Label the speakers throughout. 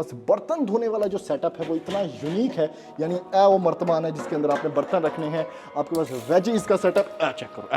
Speaker 1: बस बर्तन धोने वाला जो सेटअप है वो इतना यूनिक है, यानी वो मर्तबान है जिसके अंदर आपने बर्तन रखने हैं। आपके पास वेजीज का सेटअप, चेक करो,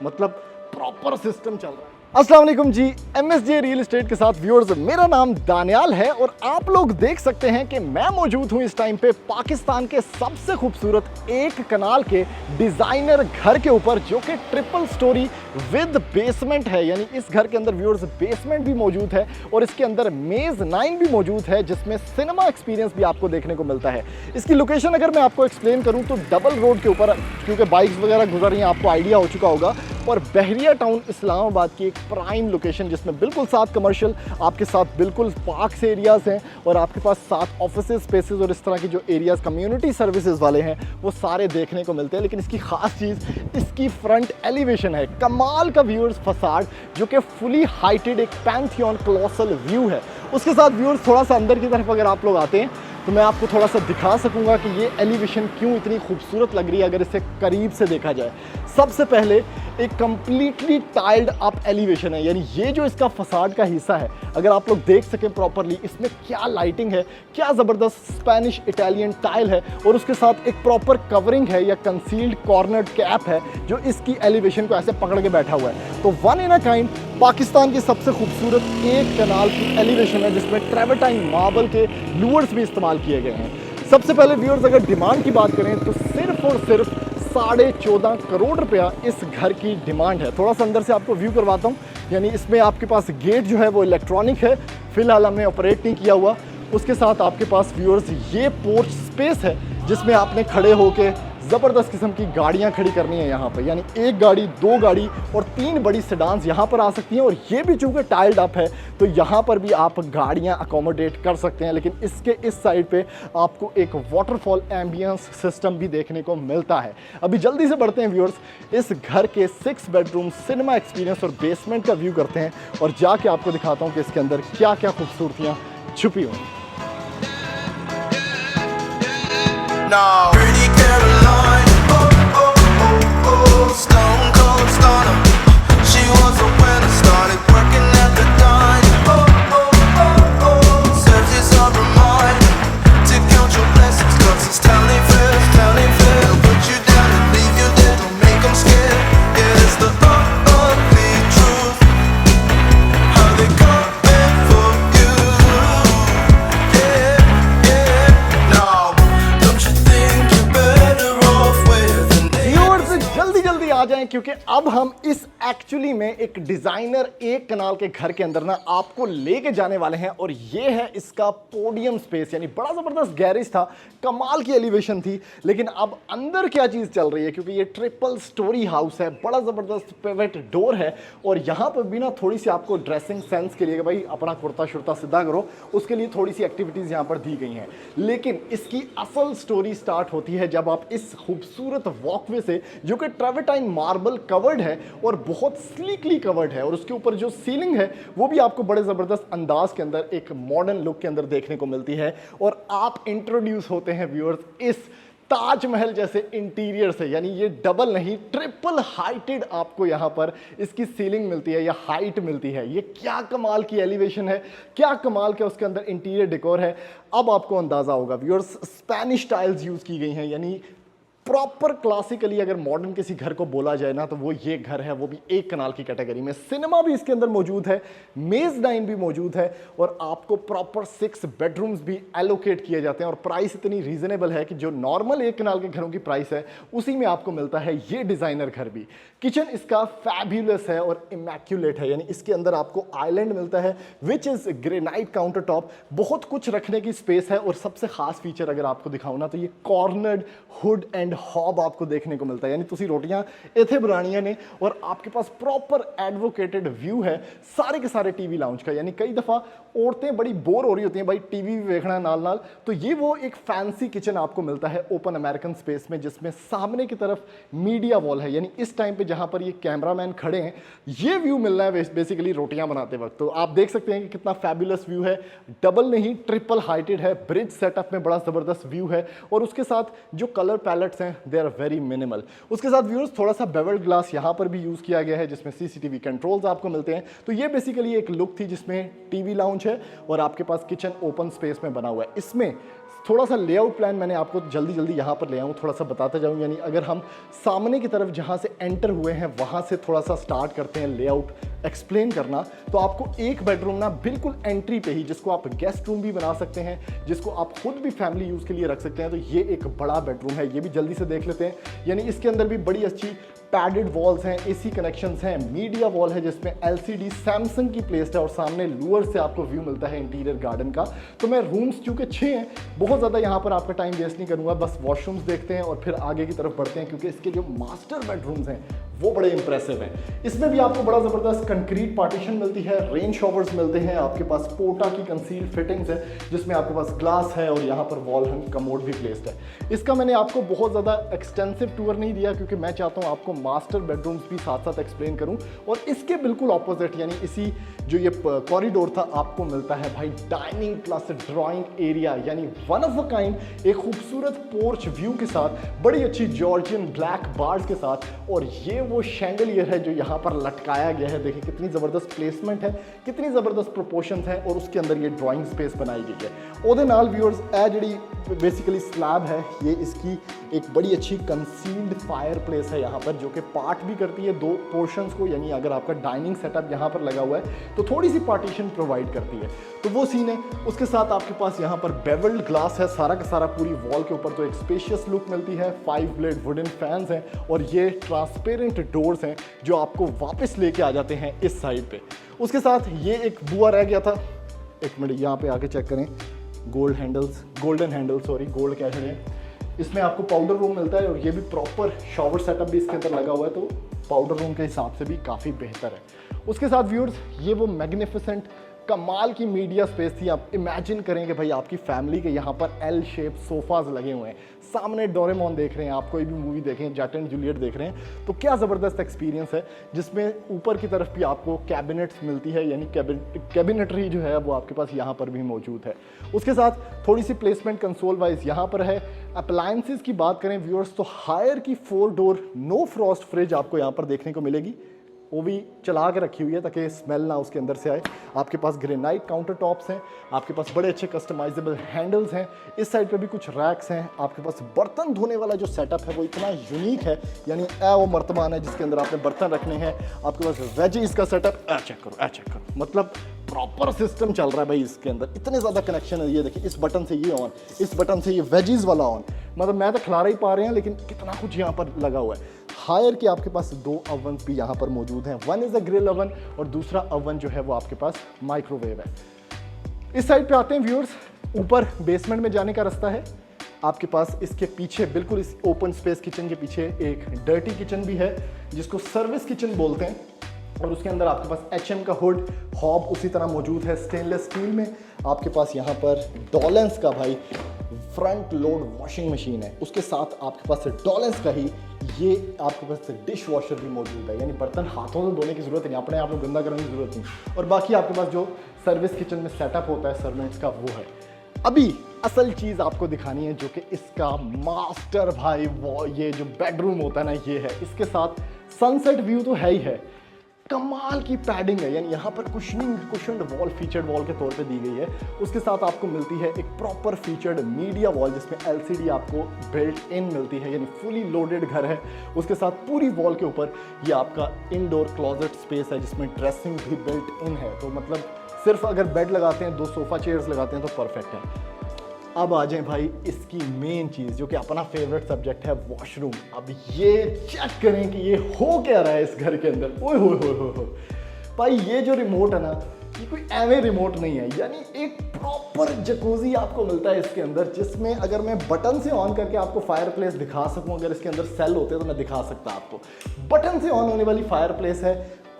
Speaker 1: मतलब प्रॉपर सिस्टम चल रहा है। अस्सलाम वालेकुम जी, MSJ रियल एस्टेट के साथ व्यूअर्स, मेरा नाम दानियाल है और आप लोग देख सकते हैं कि मैं मौजूद हूं इस टाइम पे पाकिस्तान के सबसे खूबसूरत एक कनाल के डिजाइनर घर के ऊपर, जो कि ट्रिपल स्टोरी विद बेसमेंट है। यानी इस घर के अंदर व्यूअर्स बेसमेंट भी मौजूद है और इसके अंदर मेज़नाइन भी मौजूद है, जिसमें सिनेमा एक्सपीरियंस भी आपको देखने को मिलता है। इसकी लोकेशन अगर मैं आपको एक्सप्लेन करूं तो डबल रोड के ऊपर, क्योंकि बाइक्स वगैरह गुजर रही हैं, आपको आइडिया हो चुका होगा, और बहरिया टाउन इस्लामाबाद की एक प्राइम लोकेशन, जिसमें बिल्कुल साथ कमर्शियल आपके साथ बिल्कुल पार्क्स एरियाज़ हैं और आपके पास साथ ऑफिसेज स्पेसेस और इस तरह की जो एरियाज़ कम्युनिटी सर्विसेज वाले हैं वो सारे देखने को मिलते हैं। लेकिन इसकी खास चीज़ इसकी फ्रंट एलिवेशन है, कमाल का व्यूअर्स फसाड, जो कि फुली हाइटेड एक पैंथियन क्लोसल व्यू है। उसके साथ व्यूअर्स थोड़ा सा अंदर की तरफ अगर आप लोग आते हैं तो मैं आपको थोड़ा सा दिखा सकूंगा कि ये एलिवेशन क्यों इतनी खूबसूरत लग रही है अगर इसे करीब से देखा जाए। सबसे पहले एक कंप्लीटली टाइल्ड अप एलिवेशन है, यानी ये जो इसका फसाड का हिस्सा है, अगर आप लोग देख सकें प्रॉपरली, इसमें क्या लाइटिंग है, क्या ज़बरदस्त स्पेनिश इटालियन टाइल है, और उसके साथ एक प्रॉपर कवरिंग है या कंसील्ड कॉर्नर कैप है जो इसकी एलिवेशन को ऐसे पकड़ के बैठा हुआ है। तो one in a kind Pakistan की सबसे खूबसूरत एक कनाल की एलिवेशन है, जिसमें ट्रेवर्टाइन मार्बल के लूअर्स भी इस्तेमाल किए गए हैं। सबसे पहले व्यूअर्स अगर डिमांड की बात करें तो सिर्फ और सिर्फ 14.5 करोड़ रुपया इस घर की डिमांड है। थोड़ा सा अंदर से आपको व्यू करवाता हूँ। यानी इसमें आपके पास गेट जो है वो इलेक्ट्रॉनिक है, फिलहाल हमने ऑपरेट नहीं किया हुआ। उसके साथ आपके पास व्यूअर्स ये पोर्च स्पेस है जिसमें आपने खड़े होके ज़बरदस्त किस्म की गाड़ियां खड़ी करनी है यहाँ पर, यानी एक गाड़ी, दो गाड़ी और 3 बड़ी सेडान्स यहाँ पर आ सकती हैं। और ये भी चूँकि टाइल्ड अप है तो यहाँ पर भी आप गाड़ियाँ अकोमोडेट कर सकते हैं। लेकिन इसके इस साइड पे आपको एक वाटरफॉल एम्बियंस सिस्टम भी देखने को मिलता है। अभी जल्दी से बढ़ते हैं व्यूअर्स, इस घर के 6 बेडरूम सिनेमा एक्सपीरियंस और बेसमेंट का व्यू करते हैं और जाके आपको दिखाता हूँ कि इसके अंदर क्या क्या खूबसूरतियाँ छुपी हुई हैं।
Speaker 2: No. Pretty Caroline, oh, oh, oh, oh, stone cold stunner. She was a winner, started working at the diner. Oh, oh, oh, oh, serves as a reminder to count your blessings, 'cause it's telling fair, put you down and leave you there, don't make them scared. Yeah, it's the ugly truth, how they coming for you. Yeah, yeah, no.
Speaker 1: जल्दी आ जाएं, क्योंकि अब हम इस actually में एक designer एक कनाल के घर के अंदर ना आपको लेके जाने वाले हैं। और ये है इसका पोडियम स्पेस, यानी बड़ा जबरदस्त गैरेज था, कमाल की एलिवेशन थी। लेकिन अब अंदर क्या चीज चल रही है, क्योंकि ये ट्रिपल स्टोरी हाउस है, बड़ा जबरदस्त पिवट डोर है और यहाँ पर भी ना थोड़ी सी आपको ड्रेसिंग सेंस के लिए कि भाई अपना कुर्ता शुर्ता सीधा करो, उसके लिए थोड़ी सी एक्टिविटीज यहाँ पर दी गई हैं। लेकिन इसकी असल स्टोरी स्टार्ट होती है जब आप इस खूबसूरत वॉकवे से, जो कि ट्रेवर्टाइन मार्बल कवर्ड है और बहुत स्लीकली कवर्ड है, और उसके ऊपर जो सीलिंग है वो भी आपको बड़े ज़बरदस्त अंदाज के अंदर एक मॉडर्न लुक के अंदर देखने को मिलती है। और आप इंट्रोड्यूस होते हैं व्यूअर्स इस ताजमहल जैसे इंटीरियर से, यानी ये डबल नहीं ट्रिपल हाइटेड आपको यहाँ पर इसकी सीलिंग मिलती है या हाइट मिलती है। ये क्या कमाल की एलिवेशन है, क्या कमाल का उसके अंदर इंटीरियर डेकोर है। अब आपको अंदाजा होगा व्यूअर्स, स्पेनिश टाइल्स यूज़ की गई हैं, यानी प्रॉपर क्लासिकली अगर मॉडर्न किसी घर को बोला जाए ना तो वो ये घर है, वो भी एक कनाल की कैटेगरी में। सिनेमा भी इसके अंदर मौजूद है, मेज़नाइन भी मौजूद है और आपको प्रॉपर 6 बेडरूम्स भी एलोकेट किए जाते हैं। और प्राइस इतनी रीजनेबल है कि जो नॉर्मल एक कनाल के घरों की प्राइस है उसी में आपको मिलता है ये डिज़ाइनर घर भी। किचन इसका फैब्यूलस है और इमैक्यूलेट है, यानी इसके अंदर आपको आइलैंड मिलता है which is granite counter top, बहुत कुछ रखने की स्पेस है। और सबसे खास फीचर अगर आपको दिखाऊँ ना तो ये कॉर्नर्ड हुड एंड हॉब आपको देखने को मिलता है, यानी तुसी रोटियां इथे बनानियां ने और आपके पास प्रॉपर एडवोकेटेड व्यू है सारे के सारे टीवी लाउंज का। यानी कई दफ़ा औरतें बड़ी बोर हो रही होती हैं, भाई टीवी भी देखना है नाल नाल, तो ये वो एक फैंसी किचन आपको मिलता है ओपन अमेरिकन स्पेस में, जिसमें सामने की तरफ मीडिया वॉल है, यानी इस टाइम पे जहां पर ये कैमरामैन खड़े हैं ये व्यू मिलना है बेसिकली रोटियां बनाते वक्त। तो आप देख सकते हैं कि कितना फैबुलस व्यू है, डबल नहीं ट्रिपल हाइटेड है, ब्रिज सेटअप में बड़ा ज़बरदस्त व्यू है। और उसके साथ जो कलर पैलेट्स हैं दे आर वेरी मिनिमल। उसके साथ व्यूअर्स थोड़ा सा बेवल्ड ग्लास यहाँ पर भी यूज़ किया गया है जिसमें CCTV कंट्रोल्स आपको मिलते हैं। तो ये बेसिकली एक लुक थी जिसमें टीवी लाउंज है और आपके पास किचन ओपन स्पेस में बना हुआ है। इसमें थोड़ा सा लेआउट प्लान मैंने आपको जल्दी यहाँ पर ले आऊँ, थोड़ा सा बताता जाऊँ। यानी अगर हम सामने की तरफ जहाँ से एंटर हुए हैं वहाँ से थोड़ा सा स्टार्ट करते हैं लेआउट एक्सप्लेन करना, तो आपको एक बेडरूम ना बिल्कुल एंट्री पे ही, जिसको आप गेस्ट रूम भी बना सकते हैं, जिसको आप खुद भी फैमिली यूज़ के लिए रख सकते हैं, तो ये एक बड़ा बेडरूम है। ये भी जल्दी से देख लेते हैं। यानी इसके अंदर भी बड़ी अच्छी पैडेड वॉल्स हैं, AC कनेक्शंस हैं, मीडिया वॉल है जिसमें LCD सैमसंग की प्लेस्ड है और सामने लूअर से आपको व्यू मिलता है इंटीरियर गार्डन का। तो मैं रूम्स क्योंकि 6 हैं, बहुत ज़्यादा यहाँ पर आपका टाइम वेस्ट नहीं करूँगा, बस वॉशरूम्स देखते हैं और फिर आगे की तरफ बढ़ते हैं क्योंकि इसके जो मास्टर बेडरूम्स हैं वो बड़े इंप्रेसिव हैं। इसमें भी आपको बड़ा ज़बरदस्त कंक्रीट पार्टीशन मिलती है, रेन शॉवर्स मिलते हैं, आपके पास पोटा की कंसील फिटिंग्स है जिसमें आपके पास ग्लास है और यहाँ पर वॉल हंग कमोड भी प्लेस्ड है। इसका मैंने आपको बहुत ज़्यादा एक्सटेंसिव टूर नहीं दिया क्योंकि मैं चाहता हूँ आपको मास्टर बेडरूम्स भी साथ साथ एक्सप्लेन करूँ। और इसके बिल्कुल ऑपोजिट यानी इसी जो ये कॉरिडोर था आपको मिलता है भाई डाइनिंग प्लस ड्राइंग एरिया, यानी वन ऑफ अ काइंड एक खूबसूरत पोर्च व्यू के साथ, बड़ी अच्छी जॉर्जियन ब्लैक बार्स के साथ। और ये वो शैंडलियर है जो यहाँ पर लटकाया गया है। देखिए कितनी ज़बरदस्त प्लेसमेंट है, कितनी ज़बरदस्त प्रोपोर्शंस हैं और उसके अंदर ये ड्राइंग स्पेस बनाई गई है। ओदे नाल व्यूअर्स ए जी बेसिकली स्लैब है, ये इसकी एक बड़ी अच्छी कंसील्ड फायर प्लेस है यहाँ पर, जो कि पार्ट भी करती है 2 पोर्शंस को। यानी अगर आपका डाइनिंग सेटअप यहाँ पर लगा हुआ है तो थोड़ी सी पार्टीशन प्रोवाइड करती है, तो वो सीन है। उसके साथ आपके पास यहाँ पर बेवल्ड ग्लास है सारा का सारा पूरी वॉल के ऊपर, तो एक स्पेशियस लुक मिलती है। 5 ब्लेड वुडन फैंस हैं और ये ट्रांसपेरेंट डोर्स हैं जो आपको वापस लेके आ जाते हैं इस साइड पे। उसके साथ ये एक बुआ रह गया था, एक मिनट यहाँ पे आके चेक करें, गोल्डन हैंडल गोल्ड क्या है। इसमें आपको पाउडर रूम मिलता है और ये भी प्रॉपर शॉवर सेटअप भी इसके अंदर लगा हुआ है, तो पाउडर रूम के हिसाब से भी काफ़ी बेहतर है। उसके साथ व्यूअर्स ये वो मैग्निफिसेंट कमाल की मीडिया स्पेस थी। आप इमेजिन करें कि भाई आपकी फैमिली के यहाँ पर L शेप सोफाज लगे हुए हैं, सामने डोरेमोन देख रहे हैं, आप कोई भी मूवी देखें, जैट एंड जूलियट देख रहे हैं, तो क्या ज़बरदस्त एक्सपीरियंस है। जिसमें ऊपर की तरफ भी आपको कैबिनेट्स मिलती है, यानी कैबिनेटरी जो है वो आपके पास यहाँ पर भी मौजूद है। उसके साथ थोड़ी सी प्लेसमेंट कंसोल वाइज यहाँ पर है। अप्लायंसेस की बात करें व्यूअर्स तो हायर की 4 डोर नो फ्रॉस्ट फ्रिज आपको यहाँ पर देखने को मिलेगी, वो भी चला के रखी हुई है ताकि स्मेल ना उसके अंदर से आए। आपके पास ग्रेनाइट काउंटर टॉप्स हैं, आपके पास बड़े अच्छे कस्टमाइजेबल हैंडल्स हैं, इस साइड पे भी कुछ रैक्स हैं। आपके पास बर्तन धोने वाला जो सेटअप है वो इतना यूनिक है, यानी वो मर्तबान है जिसके अंदर आपने बर्तन रखने हैं। आपके पास वेजीज का सेटअप चेक करो, मतलब प्रॉपर सिस्टम चल रहा है भाई इसके अंदर, इतने ज़्यादा कनेक्शन है। ये देखिए, इस बटन से ये ऑन, इस बटन से ये वेजीज वाला ऑन, मतलब मैं तो खिला ही पा रहे हैं लेकिन कितना कुछ यहाँ पर लगा हुआ है। हायर के आपके पास 2 ओवन भी यहाँ पर मौजूद हैं, one is a grill oven और दूसरा ओवन जो है वो आपके पास माइक्रोवेव है। इस साइड पे आते हैं व्यूअर्स, ऊपर बेसमेंट में जाने का रास्ता है। आपके पास इसके पीछे बिल्कुल इस ओपन स्पेस किचन के पीछे एक डर्टी किचन भी है जिसको सर्विस किचन बोलते हैं, और उसके अंदर आपके पास HM का हुड हॉब उसी तरह मौजूद है स्टेनलेस स्टील में। आपके पास यहाँ पर डॉलेंस का भाई फ्रंट लोड वॉशिंग मशीन है, उसके साथ आपके पास डॉलेंस का ही ये आपके पास डिश वॉशर भी मौजूद है, यानी बर्तन हाथों से धोने की ज़रूरत नहीं, अपने आप को गंदा करने की ज़रूरत नहीं। और बाकी आपके पास जो सर्विस किचन में सेटअप होता है सर्वेंट्स का वो है। अभी असल चीज़ आपको दिखानी है जो कि इसका मास्टर भाई वो ये जो बेडरूम होता है ना ये है, इसके साथ सनसेट व्यू तो है ही है, कमाल की पैडिंग है, यानी यहाँ पर कुशन्ड वॉल फीचर्ड वॉल के तौर पे दी गई है। उसके साथ आपको मिलती है एक प्रॉपर फीचर्ड मीडिया वॉल जिसमें LCD आपको बिल्ट इन मिलती है, यानी फुली लोडेड घर है। उसके साथ पूरी वॉल के ऊपर ये आपका इंडोर क्लोजेट स्पेस है जिसमें ड्रेसिंग भी बिल्ट इन है, तो मतलब सिर्फ अगर बेड लगाते हैं 2 सोफ़ा चेयर्स लगाते हैं तो परफेक्ट है। अब आ जाए भाई इसकी मेन चीज़ जो कि अपना फेवरेट सब्जेक्ट है, वॉशरूम। अब ये चेक करें कि ये हो क्या रहा है इस घर के अंदर। ओए हो भाई, ये जो रिमोट है ना ये कोई एवे रिमोट नहीं है, यानी एक प्रॉपर जकूजी आपको मिलता है इसके अंदर, जिसमें अगर मैं बटन से ऑन करके आपको फायर प्लेस दिखा सकूं, अगर इसके अंदर सेल होते तो मैं दिखा सकता आपको। बटन से ऑन होने वाली फायर प्लेस है,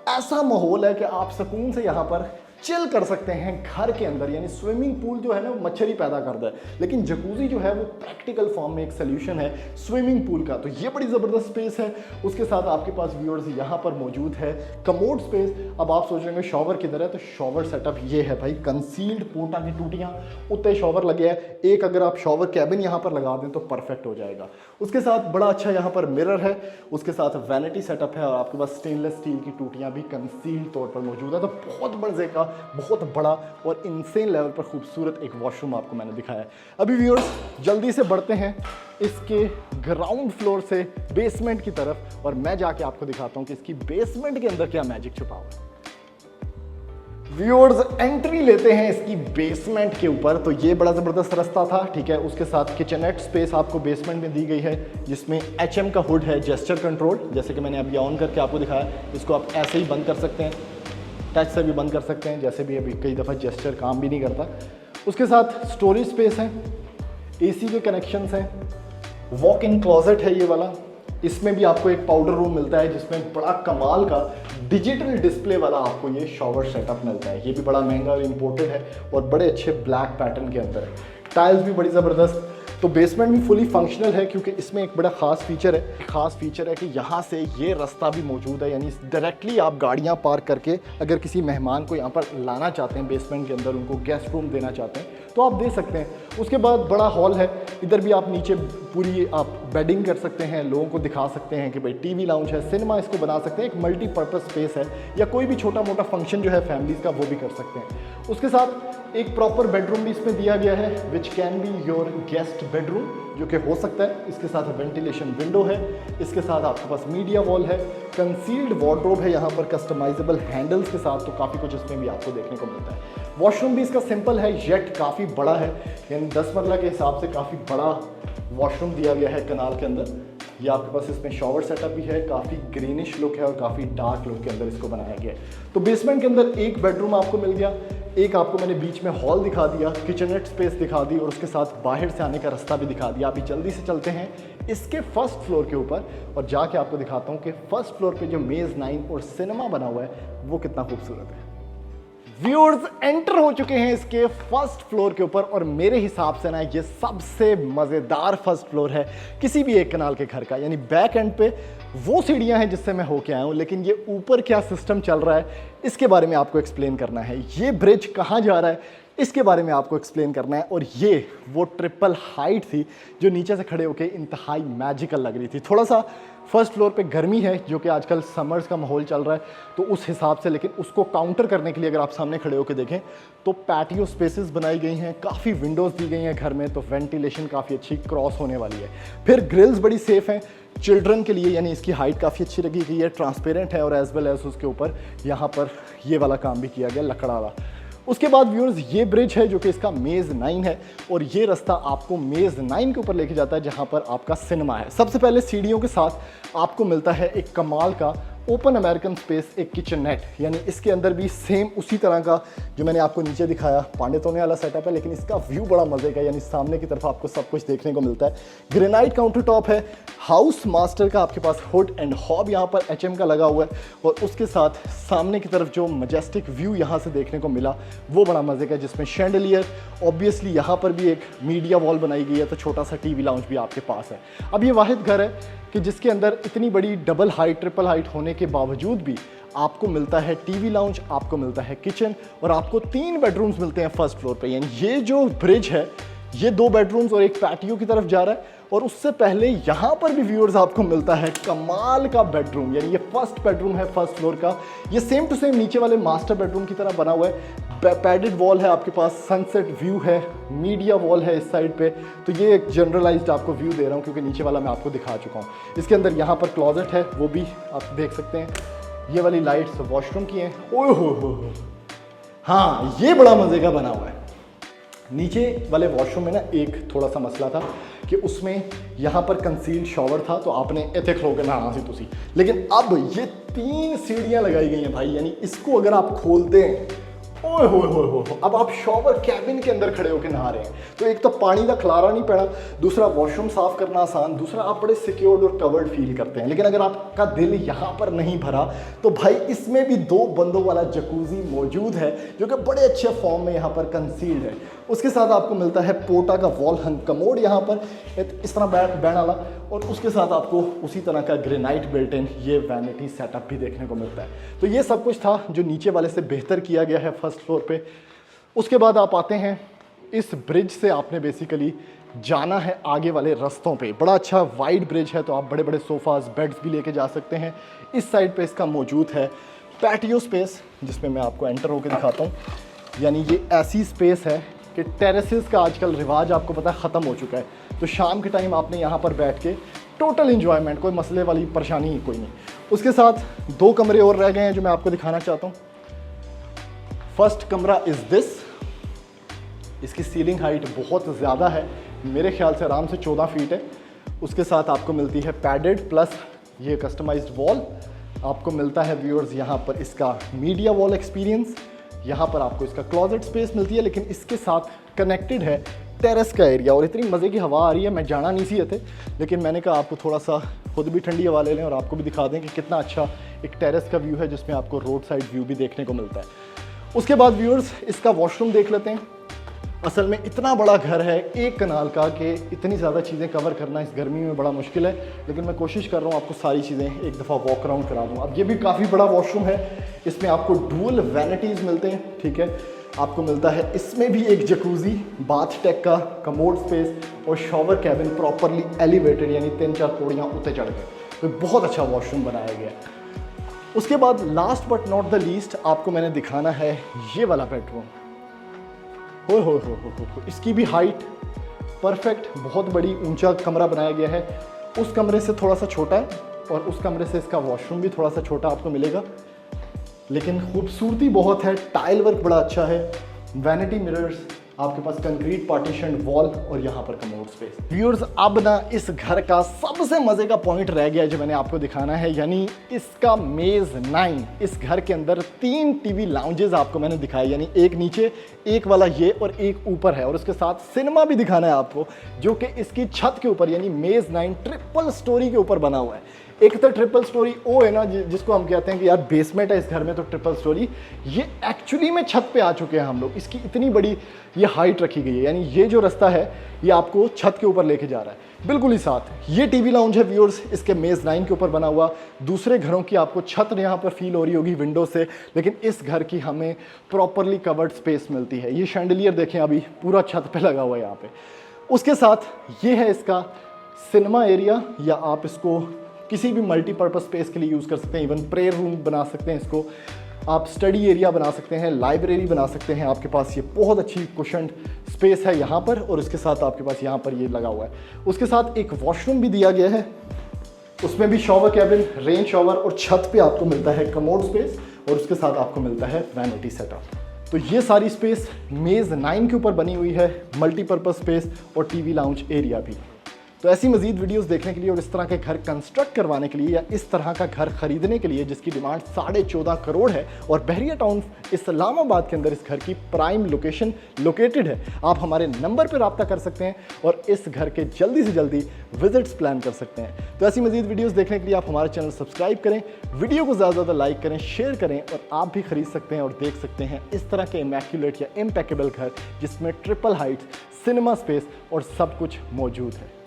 Speaker 1: ऐसा माहौल है कि आप सुकून से यहाँ पर चिल कर सकते हैं घर के अंदर। यानी स्विमिंग पूल जो है ना वो मच्छर ही पैदा करता है, लेकिन जकूजी जो है वो प्रैक्टिकल फॉर्म में एक सोल्यूशन है स्विमिंग पूल का। तो ये बड़ी ज़बरदस्त स्पेस है। उसके साथ आपके पास व्यूअर्स यहाँ पर मौजूद है कमोड स्पेस। अब आप सोच रहे होंगे शॉवर किधर है, तो शॉवर सेटअप ये है भाई, कंसील्ड पोटा की टूटियाँ, उत्ते शॉवर लगे हैं। एक अगर आप शॉवर कैबिन यहाँ पर लगा दें तो परफेक्ट हो जाएगा। उसके साथ बड़ा अच्छा यहाँ पर मिरर है, उसके साथ वैनिटी सेटअप है और आपके पास स्टेनलेस स्टील की टूटियाँ भी कंसील्ड तौर पर मौजूद है। तो बहुत मजे का, बहुत बड़ा और इनसेन लेवल पर खूबसूरत एक वॉशरूम आपको मैंने दिखाया है। अभी व्यूअर्स जल्दी से बढ़ते हैं इसके ग्राउंड फ्लोर से बेसमेंट की तरफ और मैं जाके आपको दिखाता हूँ कि इसकी बेसमेंट के अंदर क्या मैजिक छुपा हुआ है। व्यूअर्स एंट्री लेते हैं इसकी बेसमेंट के ऊपर। तो ये बड़ा ज़बरदस्त रास्ता था, ठीक है। उसके साथ किचननेट स्पेस आपको बेसमेंट में दी गई है, जिसमें HM का हुड है, जेस्चर कंट्रोल, जैसे कि मैंने अभी ऑन करके आपको दिखाया। इसको आप ऐसे ही बंद कर सकते हैं, टच से भी बंद कर सकते हैं, जैसे भी अभी कई दफ़ा जेस्चर काम भी नहीं करता। उसके साथ स्टोरेज स्पेस है, AC के कनेक्शंस हैं, वॉक इन क्लोजेट है ये वाला। इसमें भी आपको एक पाउडर रूम मिलता है जिसमें बड़ा कमाल का डिजिटल डिस्प्ले वाला आपको ये शॉवर सेटअप मिलता है। ये भी बड़ा महंगा और इम्पोर्टेड है और बड़े अच्छे ब्लैक पैटर्न के अंदर है। टाइल्स भी बड़ी ज़बरदस्त। तो बेसमेंट भी फुली फंक्शनल है क्योंकि इसमें एक बड़ा ख़ास फीचर है कि यहाँ से ये रास्ता भी मौजूद है। यानी डायरेक्टली आप गाड़ियाँ पार्क करके अगर किसी मेहमान को यहाँ पर लाना चाहते हैं बेसमेंट के अंदर, उनको गेस्ट रूम देना चाहते हैं तो आप दे सकते हैं। उसके बाद बड़ा हॉल है, इधर भी आप नीचे पूरी आप बेडिंग कर सकते हैं, लोगों को दिखा सकते हैं कि भाई TV लाउंज है, सिनेमा इसको बना सकते हैं। एक मल्टीपर्पज़ स्पेस है, या कोई भी छोटा मोटा फंक्शन जो है फैमिलीज़ का वो भी कर सकते हैं। उसके साथ एक प्रॉपर बेडरूम भी इसमें दिया गया है, which can be your guest bedroom, जो कि हो सकता है। इसके साथ वेंटिलेशन विंडो है, इसके साथ आपके पास मीडिया वॉल है, कंसील्ड वार्डरोब है यहाँ पर कस्टमाइजेबल हैंडल्स के साथ। तो काफ़ी कुछ इसमें भी आपको देखने को मिलता है। वॉशरूम भी इसका सिंपल है येट काफ़ी बड़ा है, यानी 10 मरला के हिसाब से काफ़ी बड़ा वॉशरूम दिया गया है कनाल के अंदर। ये आपके पास इसमें शॉवर सेटअप भी है, काफ़ी ग्रीनिश लुक है और काफ़ी डार्क लुक के अंदर इसको बनाया गया है। तो बेसमेंट के अंदर एक बेडरूम आपको मिल गया, एक आपको मैंने बीच में हॉल दिखा दिया, किचननेट स्पेस दिखा दी और उसके साथ बाहर से आने का रास्ता भी दिखा दिया। अभी जल्दी से चलते हैं इसके फर्स्ट फ्लोर के ऊपर और जाके आपको दिखाता हूँ कि फर्स्ट फ्लोर पे जो मेज़ 9 और सिनेमा बना हुआ है वो कितना खूबसूरत है। व्यूअर्स एंटर हो चुके हैं इसके फर्स्ट फ्लोर के ऊपर और मेरे हिसाब से ना ये सबसे मज़ेदार फर्स्ट फ्लोर है किसी भी एक कनाल के घर का। यानी बैक एंड पे वो सीढ़ियां हैं जिससे मैं होके आया हूँ, लेकिन ये ऊपर क्या सिस्टम चल रहा है इसके बारे में आपको एक्सप्लेन करना है। ये ब्रिज कहाँ जा रहा है इसके बारे में आपको एक्सप्लेन करना है। और ये वो ट्रिपल हाइट थी जो नीचे से खड़े होकर इंतहाई मैजिकल लग रही थी। थोड़ा सा फर्स्ट फ्लोर पे गर्मी है जो कि आजकल समर्स का माहौल चल रहा है तो उस हिसाब से, लेकिन उसको काउंटर करने के लिए अगर आप सामने खड़े होकर देखें तो पैटियो स्पेसेस बनाई गई हैं, काफ़ी विंडोज़ दी गई हैं घर में, तो वेंटिलेशन काफ़ी अच्छी क्रॉस होने वाली है। फिर ग्रिल्स बड़ी सेफ हैं चिल्ड्रन के लिए, यानी इसकी हाइट काफ़ी अच्छी रखी गई है, ट्रांसपेरेंट है और एज वेल एज उसके ऊपर यहाँ पर ये वाला काम भी किया गया लकड़ा वाला। उसके बाद व्यूअर्स ये ब्रिज है जो कि इसका मेज़ 9 है और ये रास्ता आपको मेज़ 9 के ऊपर लेके जाता है जहाँ पर आपका सिनेमा है। सबसे पहले सीढ़ियों के साथ आपको मिलता है एक कमाल का ओपन अमेरिकन स्पेस, एक किचन नेट, यानी इसके अंदर भी सेम उसी तरह का जो मैंने आपको नीचे दिखाया पांडे तोने वाला सेटअप है, लेकिन इसका व्यू बड़ा मजे का, यानी सामने की तरफ आपको सब कुछ देखने को मिलता है। ग्रेनाइट काउंटर टॉप है, हाउस मास्टर का आपके पास हुड एंड हॉब यहाँ पर HM का लगा हुआ है और उसके साथ सामने की तरफ जो मजेस्टिक व्यू यहाँ से देखने को मिला वो बड़ा मजे का, जिसमें शैंडलियर, ऑब्वियसली यहाँ पर भी एक मीडिया वॉल बनाई गई है तो छोटा सा TV लाउंज भी आपके पास है। अब ये वाहिद घर है कि जिसके अंदर इतनी बड़ी डबल हाइट ट्रिपल हाइट होने के बावजूद भी आपको मिलता है TV लाउंज, आपको मिलता है किचन और आपको 3 बेडरूम्स मिलते हैं फर्स्ट फ्लोर पे। यानी ये जो ब्रिज है ये 2 बेडरूम्स और एक पैटियो की तरफ जा रहा है और उससे पहले यहाँ पर भी व्यूअर्स आपको मिलता है कमाल का बेडरूम, यानी ये फर्स्ट बेडरूम है फर्स्ट फ्लोर का। ये सेम टू सेम नीचे वाले मास्टर बेडरूम की तरह बना हुआ है, पैडेड वॉल है आपके पास, सनसेट व्यू है, मीडिया वॉल है इस साइड पे। तो ये एक जनरलाइज्ड आपको व्यू दे रहा हूँ क्योंकि नीचे वाला मैं आपको दिखा चुका हूँ। इसके अंदर यहाँ पर क्लोजेट है वो भी आप देख सकते हैं। ये वाली लाइट्स वॉशरूम की हैं। ओह हो, हाँ ये बड़ा मजे का बना हुआ है। नीचे वाले वॉशरूम में ना एक थोड़ा सा मसला था कि उसमें यहाँ पर कंसील्ड शॉवर था तो आपने इतने खलो के नहाना सी तुसी, लेकिन अब ये 3 सीढ़ियाँ लगाई गई हैं भाई, यानी इसको अगर आप खोलते हैं ओए होए होए होए, अब आप शॉवर कैबिन के अंदर खड़े होकर नहा रहे हैं, तो एक तो पानी का खलारा नहीं पड़ा, दूसरा वॉशरूम साफ करना आसान, दूसरा आप बड़े सिक्योर्ड और कवर्ड फील करते हैं। लेकिन अगर आपका दिल यहाँ पर नहीं भरा तो भाई इसमें भी 2 बंदों वाला जकूजी मौजूद है जो कि बड़े अच्छे फॉर्म में यहाँ पर कंसील्ड है। उसके साथ आपको मिलता है पोटा का वॉल हंग कमोड यहाँ पर इस तरह बैठ वाला, और उसके साथ आपको उसी तरह का ग्रेनाइट बिल्ट इन ये वैनिटी सेटअप भी देखने को मिलता है। तो ये सब कुछ था जो नीचे वाले से बेहतर किया गया है फर्स्ट फ्लोर पे। उसके बाद आप आते हैं, इस ब्रिज से आपने बेसिकली जाना है आगे वाले रास्तों पे। बड़ा अच्छा वाइड ब्रिज है, तो आप बड़े बड़े सोफ़ाज़ बेड्स भी लेके जा सकते हैं। इस साइड पे इसका मौजूद है पैटियो स्पेस, जिसमें मैं आपको एंटर होकर दिखाता हूँ। यानी ये ऐसी स्पेस है कि टेरेसेस का आजकल रिवाज आपको पता है ख़त्म हो चुका है, तो शाम के टाइम आपने यहाँ पर बैठ के टोटल इन्जॉयमेंट, कोई मसले वाली परेशानी कोई नहीं। उसके साथ 2 कमरे और रह गए हैं जो मैं आपको दिखाना चाहता हूँ। फर्स्ट कमरा इज़ दिस, इसकी सीलिंग हाइट बहुत ज़्यादा है, मेरे ख्याल से आराम से 14 फीट है। उसके साथ आपको मिलती है पैडेड प्लस ये कस्टमाइज्ड वॉल, आपको मिलता है व्यूअर्स यहाँ पर इसका मीडिया वॉल एक्सपीरियंस, यहाँ पर आपको इसका क्लोजेट स्पेस मिलती है, लेकिन इसके साथ कनेक्टेड है टेरेस का एरिया। और इतनी मज़े की हवा आ रही है, मैं जाना नहीं सी थे, लेकिन मैंने कहा आपको थोड़ा सा खुद भी ठंडी हवा ले लें और आपको भी दिखा दें कि कितना अच्छा एक टेरेस का व्यू है जिसमें आपको रोड साइड व्यू भी देखने को मिलता है। उसके बाद व्यूअर्स इसका वॉशरूम देख लेते हैं। असल में इतना बड़ा घर है 1 कनाल का कि इतनी ज़्यादा चीज़ें कवर करना इस गर्मी में बड़ा मुश्किल है, लेकिन मैं कोशिश कर रहा हूँ आपको सारी चीज़ें एक दफ़ा वॉक अराउंड करा दूँ। अब ये भी काफ़ी बड़ा वॉशरूम है, इसमें आपको डुअल वैनिटीज़ मिलते हैं, ठीक है। आपको मिलता है इसमें भी एक जकूज़ी, बाथ टेक का कमोड स्पेस और शॉवर कैबिन प्रॉपरली एलिवेटेड, यानी 3-4 पौड़ियाँ ऊपर चढ़ गए, तो बहुत अच्छा वॉशरूम बनाया गया है। उसके बाद last but not the least आपको मैंने दिखाना है ये वाला बेडरूम। हो, इसकी भी हाइट परफेक्ट, बहुत बड़ी ऊंचा कमरा बनाया गया है। उस कमरे से थोड़ा सा छोटा है और उस कमरे से इसका वॉशरूम भी थोड़ा सा छोटा आपको मिलेगा, लेकिन खूबसूरती बहुत है, टाइल वर्क बड़ा अच्छा है, वैनिटी मिरर्स, आपके पास कंक्रीट पार्टीशन वॉल और यहाँ पर कमोड स्पेस। व्यूअर्स अब ना इस घर का सबसे मजे का पॉइंट रह गया जो मैंने आपको दिखाना है, यानी इसका मेज़-नाइन। इस घर के अंदर 3 टीवी लाउंजेस आपको मैंने दिखाए, यानी एक नीचे, एक वाला ये और एक ऊपर है, और उसके साथ सिनेमा भी दिखाना है आपको, जो कि इसकी छत के ऊपर यानी मेज़-नाइन ट्रिपल स्टोरी के ऊपर बना हुआ है। एक तो ट्रिपल स्टोरी वो है ना जिसको हम कहते हैं कि यार बेसमेंट है इस घर में तो ट्रिपल स्टोरी, ये एक्चुअली में छत पे आ चुके हैं हम लोग। इसकी इतनी बड़ी ये हाइट रखी गई है, यानी ये जो रास्ता है ये आपको छत के ऊपर लेके जा रहा है। बिल्कुल ही साथ ये टीवी लाउंज है व्यूअर्स, इसके मेज़-नाइन के ऊपर बना हुआ। दूसरे घरों की आपको छत यहाँ पर फील हो रही होगी विंडो से, लेकिन इस घर की हमें प्रॉपरली कवर्ड स्पेस मिलती है। ये शैंडलियर देखें अभी पूरा छत पे लगा हुआ है यहाँ पे। उसके साथ ये है इसका सिनेमा एरिया, या आप इसको किसी भी मल्टीपर्पज़ स्पेस के लिए यूज़ कर सकते हैं, इवन प्रेयर रूम बना सकते हैं इसको, आप स्टडी एरिया बना सकते हैं, लाइब्रेरी बना सकते हैं। आपके पास ये बहुत अच्छी कुशन स्पेस है यहाँ पर, और उसके साथ आपके पास यहाँ पर ये लगा हुआ है। उसके साथ एक वॉशरूम भी दिया गया है, उसमें भी शॉवर कैबिन, रेन शॉवर, और छत पे आपको मिलता है कमोड स्पेस, और उसके साथ आपको मिलता है वैनिटी सेटअप। तो ये सारी स्पेस मेज़-नाइन के ऊपर बनी हुई है, मल्टीपर्पज़ स्पेस और टीवी लाउंज एरिया भी। तो ऐसी मजीद वीडियोस देखने के लिए और इस तरह के घर कंस्ट्रक्ट करवाने के लिए या इस तरह का घर खरीदने के लिए जिसकी डिमांड 14.5 करोड़ है और बहरिया टाउन इस्लामाबाद के अंदर इस घर की प्राइम लोकेशन लोकेटेड है, आप हमारे नंबर पर रब्ता कर सकते हैं और इस घर के जल्दी से जल्दी विजिट्स प्लान कर सकते हैं। तो ऐसी मजीद वीडियोस देखने के लिए आप हमारा चैनल सब्सक्राइब करें, वीडियो को ज़्यादा से ज़्यादा लाइक करें, शेयर करें, और आप भी खरीद सकते हैं और देख सकते हैं इस तरह के इमैक्यूलेट या इम्पेकेबल घर जिसमें ट्रिपल हाइट्स, सिनेमा स्पेस और सब कुछ मौजूद है।